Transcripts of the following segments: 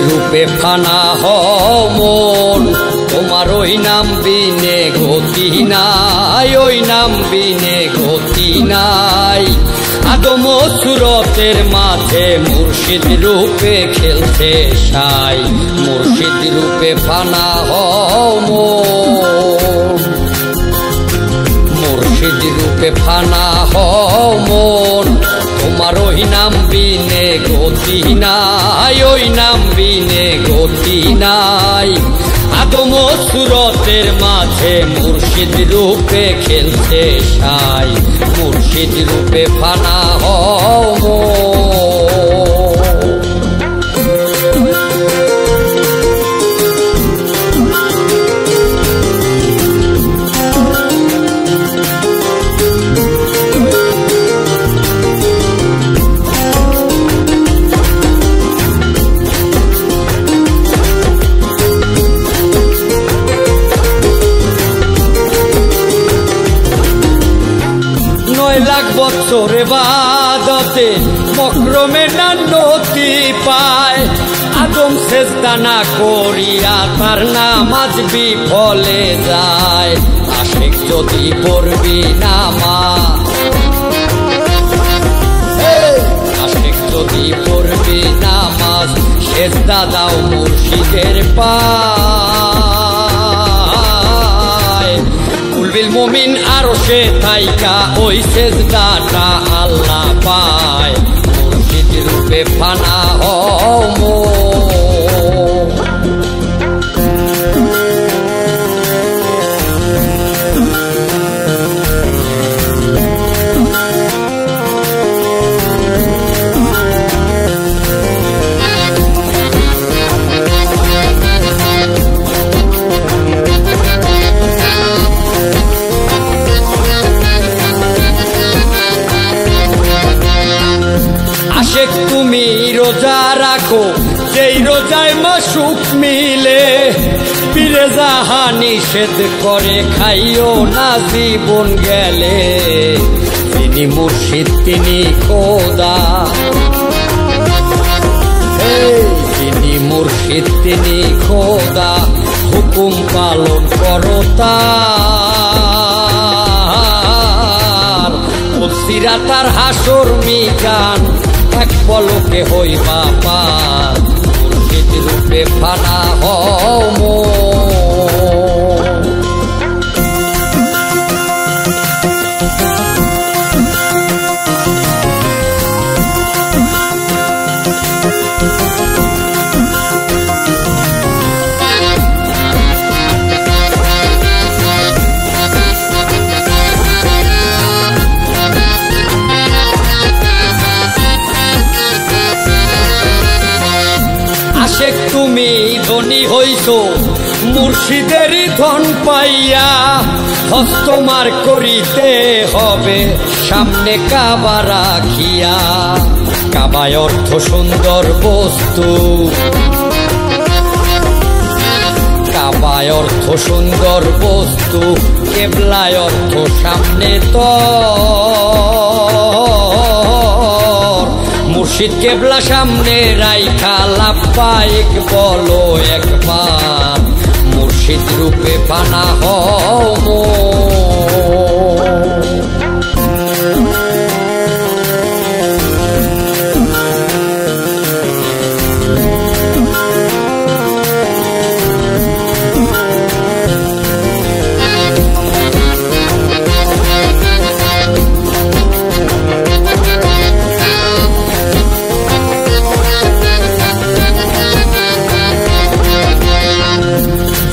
রূপে ফানা হও মন, তোমার ওই নাম বিনে গতি নাই, ওই নাম বিনে গতি নাই। আদম সুরতের মাঝে মুর্শিদ রূপে খেলছে সাই, মুর্শিদ রূপে ফানা হও মন, মুর্শিদ রূপে ফানা হও মন, তোমার ওই নাম বিনে গতি নাই, ওই নাম বিনে গতি নাই। আদম সুরতের মাঝে মুর্শিদ রূপে খেলছে সাই, মুর্শিদ রূপে ফানা হও মন। লাখ বছরে বাদতে মকরমে নতি পায়, আদম সেজদা না করিয়া তার নামাজ বিফলে যায়। আশিক যদি পড়বি নামাজ, আশিক যদি পড়বি নামাজ, সেজদা দাও মুর্শিদের পায়। কুলবিল মুমিন আরশে থাইকা ওই সেজদাটা আল্লাহ পায়, মুর্শিদ রূপে ফানা হও মন। আশেক তুমি রোজা রাখো, যেই রোজায় মাসুক মিলে, পীরে যাহা নিষেধ করে খাইও না জীবন গেলে। তিনি মুর্শিদ তিনি খোদা, তিনি মুর্শিদ তিনি খোদা, হুকুম পালন করো তার। সিরাতার হাসর মিজান এক পলকে হইবা পার, মুর্শিদ রূপে ফানা হও মন। আশেক তুমি ধনী হইছো মুর্শিদেরই ধন পাইয়া, হস্তমার করিতে হবে সামনে কাবা রাখিয়া। কাবায় অর্থ সুন্দর বস্তু, কাবায় অর্থ সুন্দর বস্তু, কেবলায় অর্থ সামনে তো। মুর্শিদ কেবলা সামনে রাইখা লাব্বাইক বলো একবার, মুর্শিদ রূপে ফানা হও মন।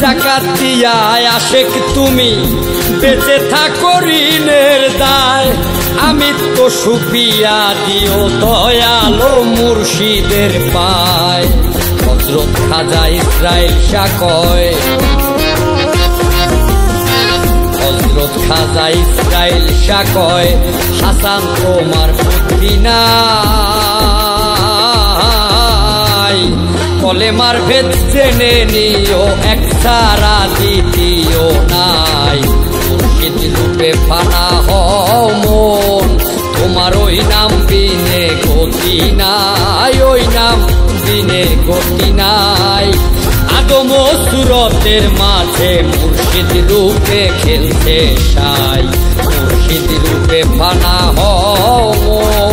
জাকাত দিয়া আশেক তুমি বেঁচে থাকো ঋণের দায়, আমি তো সুপিয়া দিও দয়ালো মুর্শিদের পায় হযরত খাজা ইসরাইল শাহ কয় হযরত খাজা ইসরাইল শাহ কয় হাসান তোমার বুদ্ধি নাই কলেমার ভেদ জেনে নিও এক ছাড়া দ্বিতীয় নাই মুর্শিদ রূপে ফানা হও মন তোমার ওই নাম বিনে গতি নাই ওই নাম বিনে গতি নাই আদম ও সুরতের মাঝে মুর্শিদ রূপে খেলতে চাই মুর্শিদ রূপে ফানা হও